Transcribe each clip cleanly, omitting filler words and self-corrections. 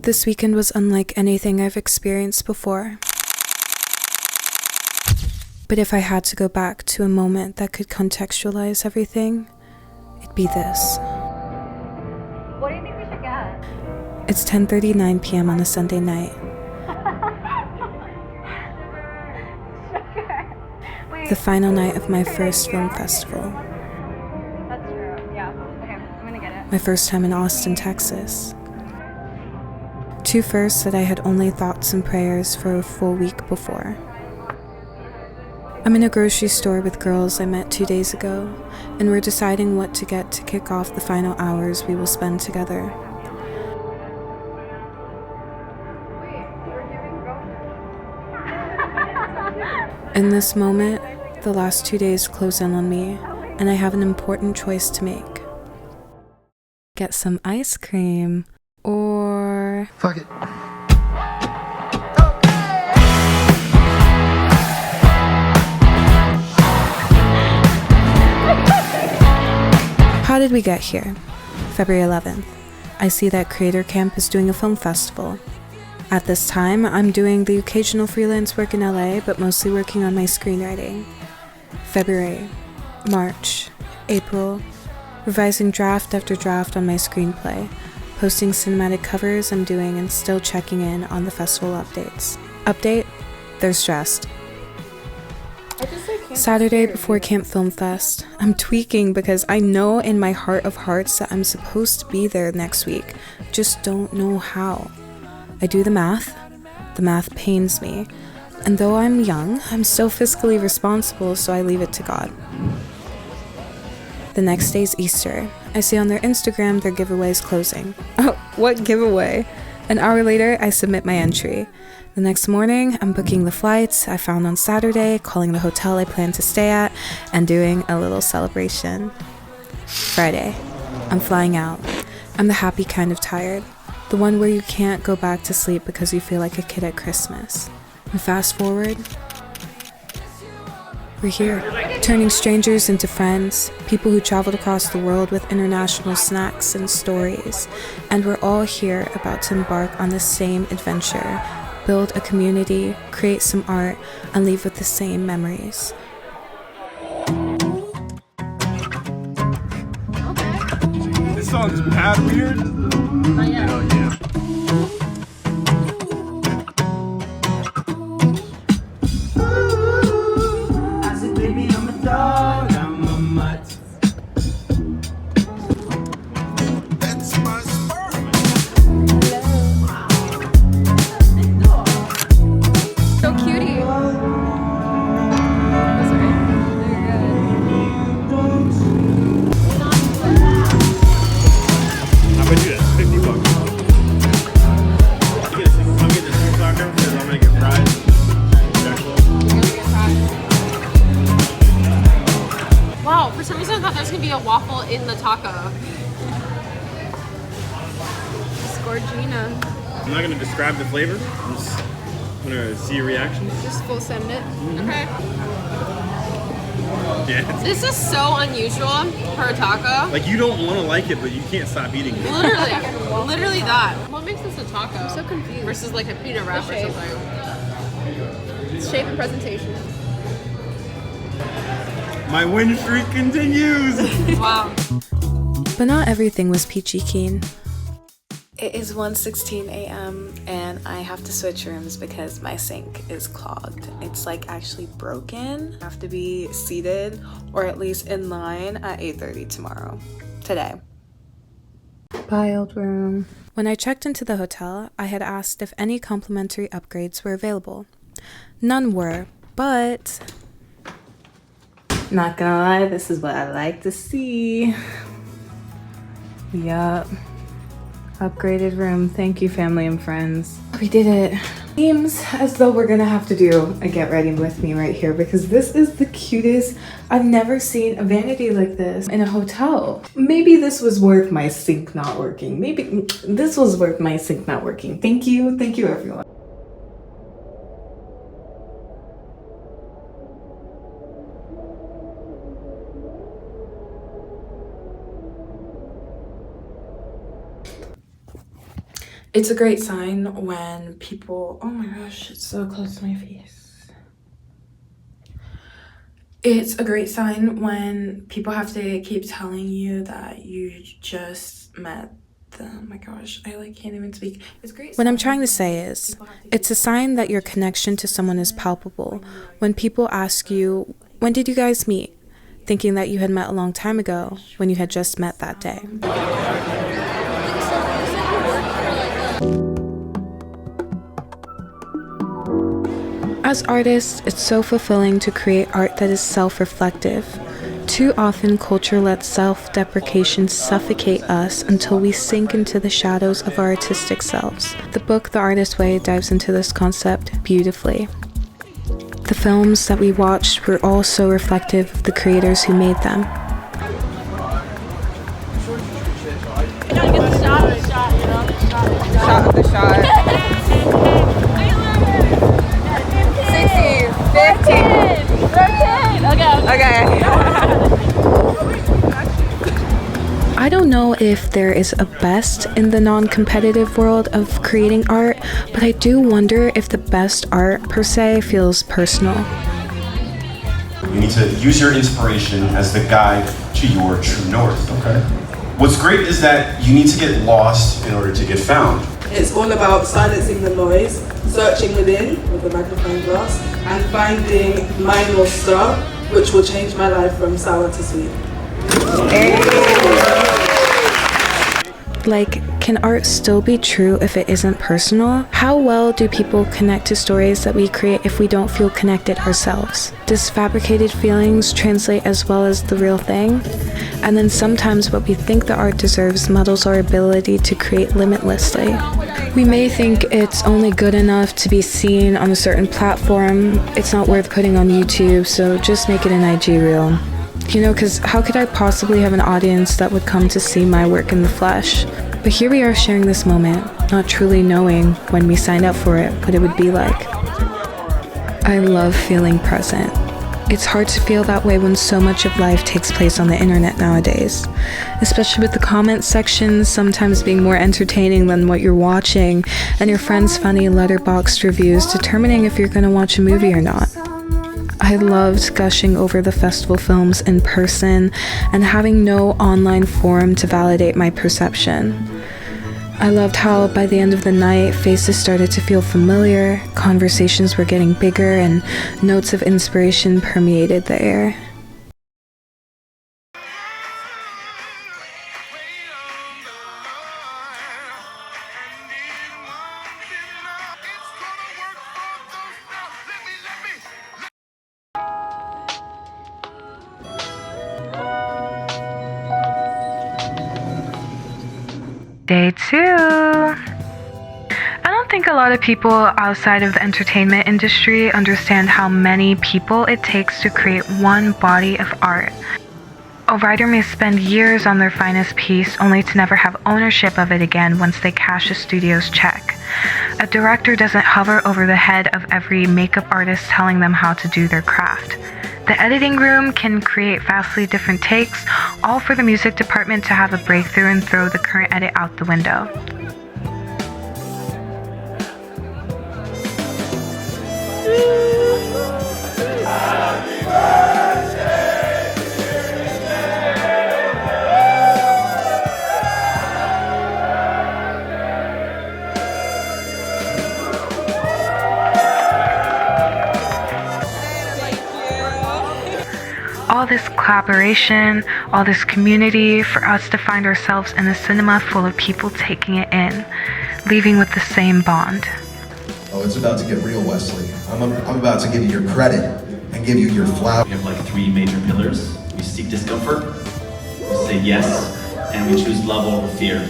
This weekend was unlike anything I've experienced before. But if I had to go back to a moment that could contextualize everything, it'd be this. What do you think we should get? It's 10:39 p.m. on a Sunday night. The final night of my first film festival. That's true, yeah. Okay, I'm gonna get it. My first time in Austin, Texas. Two firsts that I had only thoughts and prayers for a full week before. I'm in a grocery store with girls I met 2 days ago, and we're deciding what to get to kick off the final hours we will spend together. In this moment, the last 2 days close in on me, and I have an important choice to make. Get some ice cream, or... Fuck it. How did we get here? February 11th. I see that Creator Camp is doing a film festival. At this time, I'm doing the occasional freelance work in LA, but mostly working on my screenwriting. February, March, April, revising draft after draft on my screenplay, posting cinematic covers I'm doing, and still checking in on the festival updates. Update? They're stressed. Saturday before Camp Film Fest, I'm tweaking because I know in my heart of hearts that I'm supposed to be there next week, just don't know how. I do the math pains me, and though I'm young, I'm still fiscally responsible, so I leave it to God. The next day's Easter. I see on their Instagram their giveaway's closing. Oh, what giveaway? An hour later, I submit my entry. The next morning, I'm booking the flights I found on Saturday, calling the hotel I plan to stay at, and doing a little celebration. Friday. I'm flying out. I'm the happy kind of tired. The one where you can't go back to sleep because you feel like a kid at Christmas. And fast forward, we're here, turning strangers into friends, people who traveled across the world with international snacks and stories. And we're all here about to embark on the same adventure, build a community, create some art, and leave with the same memories. This song's mad weird. Not yet. Oh, yeah. I said, baby, I'm a dog, I'm a mutt. That's my sperm. So cutie. I bet you that's $50. I'm getting the street soccer because I'm gonna get fries. Wow, for some reason I thought there was gonna be a waffle in the taco. Scorgina. I'm not gonna describe the flavor. I'm just gonna see your reaction. Just full send it. Okay. Yeah. This is so unusual for a taco. Like you don't want to like it, but you can't stop eating it. Literally that. What makes this a taco? I'm so confused. Versus like a peanut wrap or shape. something. Shape and presentation. My win streak continues. Wow. But not everything was peachy keen. It is 1:16 a.m. and I have to switch rooms because my sink is clogged. It's like actually broken. I have to be seated or at least in line at 8:30 tomorrow. Today. Bye, old room. When I checked into the hotel, I had asked if any complimentary upgrades were available. None were, but... Not gonna lie, this is what I like to see. Yup. Upgraded room. Thank you, family and friends. We did it. Seems as though we're gonna have to do a get ready with me right here because this is the cutest. I've never seen a vanity like this in a hotel. Maybe this was worth my sink not working. Maybe this was worth my sink not working. Thank you everyone. It's a great sign when people, oh my gosh, it's so close to my face. It's a great sign when people have to keep telling you that you just met them. Oh my gosh, I like can't even speak. It's great. What I'm trying to say is, it's a sign that your connection to someone is palpable. When people ask you, when did you guys meet? Thinking that you had met a long time ago when you had just met that day. As artists, it's so fulfilling to create art that is self-reflective. Too often, culture lets self-deprecation suffocate us until we sink into the shadows of our artistic selves. The book The Artist's Way dives into this concept beautifully. The films that we watched were all so reflective of the creators who made them. You gotta get the shot of the shot, you know? Shot of the shot. 16, 15. 13. Okay. I don't know if there is a best in the non-competitive world of creating art, but I do wonder if the best art per se feels personal. You need to use your inspiration as the guide to your true north. Okay. What's great is that you need to get lost in order to get found. It's all about silencing the noise, searching within with a magnifying glass, and finding my North Star, which will change my life from sour to sweet. Like, can art still be true if it isn't personal? How well do people connect to stories that we create if we don't feel connected ourselves? Does fabricated feelings translate as well as the real thing? And then sometimes what we think the art deserves muddles our ability to create limitlessly. We may think it's only good enough to be seen on a certain platform. It's not worth putting on YouTube, so just make it an IG reel. You know, because how could I possibly have an audience that would come to see my work in the flesh? But here we are sharing this moment, not truly knowing when we signed up for it what it would be like. I love feeling present. It's hard to feel that way when so much of life takes place on the internet nowadays, especially with the comment sections sometimes being more entertaining than what you're watching, and your friends' funny letterboxd reviews determining if you're going to watch a movie or not. I loved gushing over the festival films in person and having no online forum to validate my perception. I loved how by the end of the night, faces started to feel familiar, conversations were getting bigger, and notes of inspiration permeated the air. Day 2. I don't think a lot of people outside of the entertainment industry understand how many people it takes to create one body of art. A writer may spend years on their finest piece only to never have ownership of it again once they cash a studio's check. A director doesn't hover over the head of every makeup artist telling them how to do their craft. The editing room can create vastly different takes, all for the music department to have a breakthrough and throw the current edit out the window. All this collaboration, all this community, for us to find ourselves in a cinema full of people taking it in, leaving with the same bond. Oh, it's about to get real, Wesley. I'm about to give you your credit and give you your flower. We have like 3 major pillars. We seek discomfort, we say yes, and we choose love over fear.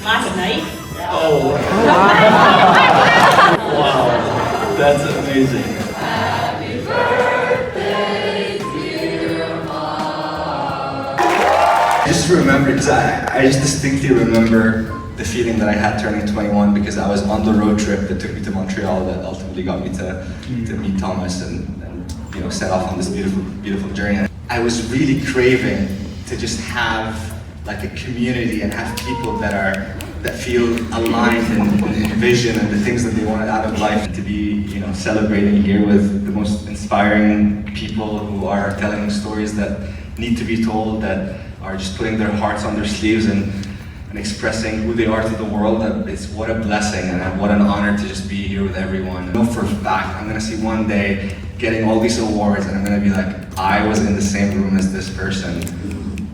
Last night? Oh. Wow. That's amazing. Happy birthday, dear Mom. I just remember, I just distinctly remember the feeling that I had turning 21 because I was on the road trip that took me to Montreal that ultimately got me to meet Thomas and you know set off on this beautiful journey. I was really craving to just have like a community and have people that feel aligned in vision and the things that they want out of life. To be, celebrating here with the most inspiring people who are telling stories that need to be told, that are just putting their hearts on their sleeves and expressing who they are to the world. It's what a blessing and what an honor to just be here with everyone. I know for a fact I'm gonna see one day getting all these awards and I'm gonna be like, I was in the same room as this person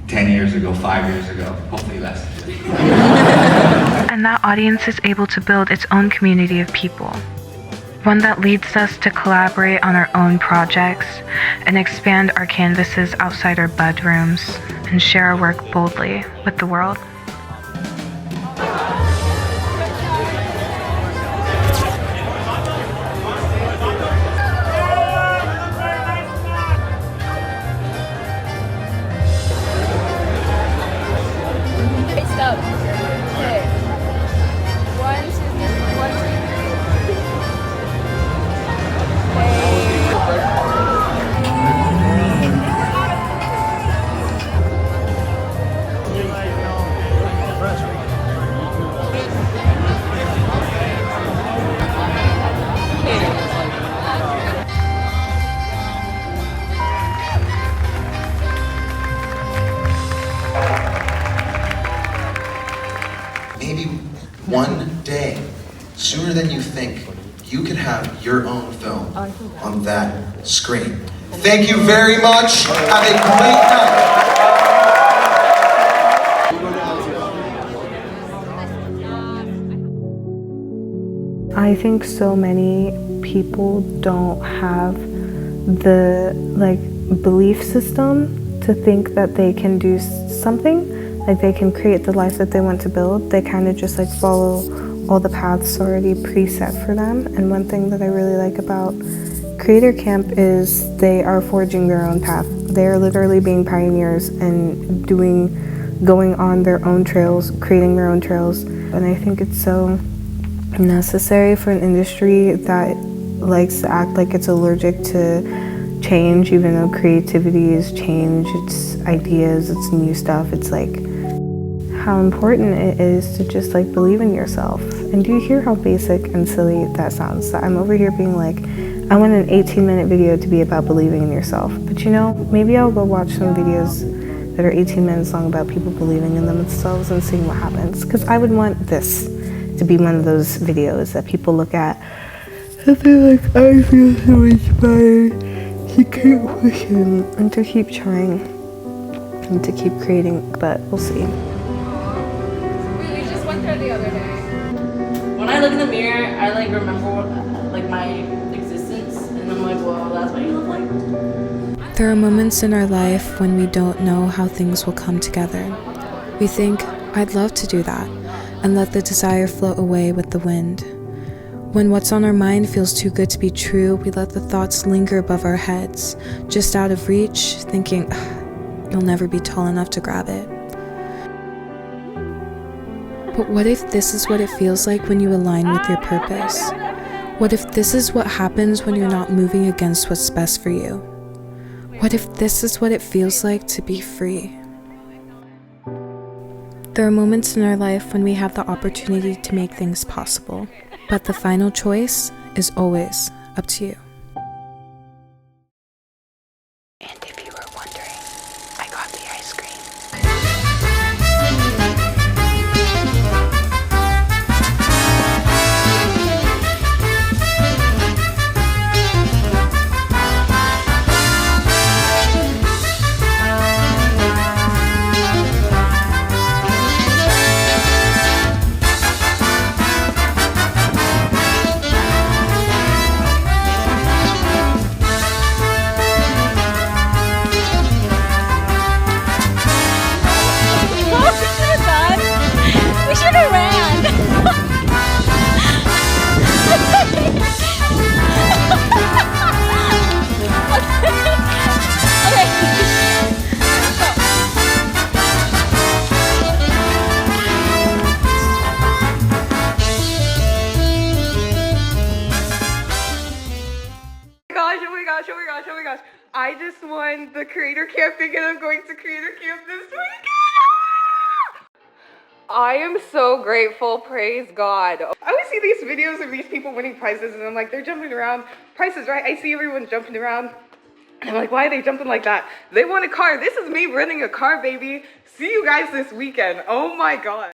10 years ago, 5 years ago, hopefully less. And that audience is able to build its own community of people. One that leads us to collaborate on our own projects and expand our canvases outside our bedrooms and share our work boldly with the world. Maybe one day, sooner than you think, you can have your own film on that screen. Thank you very much. Have a great night. I think so many people don't have the belief system to think that they can do something, like they can create the life that they want to build. They kind of just follow all the paths already preset for them. And one thing that I really like about Creator Camp is they are forging their own path. They're literally being pioneers and going on their own trails, creating their own trails. And I think it's so necessary for an industry that likes to act like it's allergic to change, even though creativity is change, it's ideas, it's new stuff. It's how important it is to just believe in yourself. And do you hear how basic and silly that sounds? That I'm over here being I want an 18-minute video to be about believing in yourself. But maybe I'll go watch some videos that are 18 minutes long about people believing in themselves and seeing what happens. Because I would want this to be one of those videos that people look at and they're I feel so inspired to keep pushing and to keep trying and to keep creating, but we'll see. We just went there the other day. When I look in the mirror, I remember my existence, and I'm well, that's what you look like. There are moments in our life when we don't know how things will come together. We think, I'd love to do that, and let the desire float away with the wind. When what's on our mind feels too good to be true, we let the thoughts linger above our heads, just out of reach, thinking, you'll never be tall enough to grab it. But what if this is what it feels like when you align with your purpose? What if this is what happens when you're not moving against what's best for you? What if this is what it feels like to be free? There are moments in our life when we have the opportunity to make things possible, but the final choice is always up to you. And if you were wondering, I got the ice cream. Oh my gosh, I just won the Creator Camp thing and I'm going to Creator Camp this weekend. I am so grateful, praise God. I always see these videos of these people winning prizes and I'm like, they're jumping around. Price is Right, I see everyone jumping around. And I'm like, why are they jumping like that? They want a car. This is me running a car, baby. See you guys this weekend. Oh my God.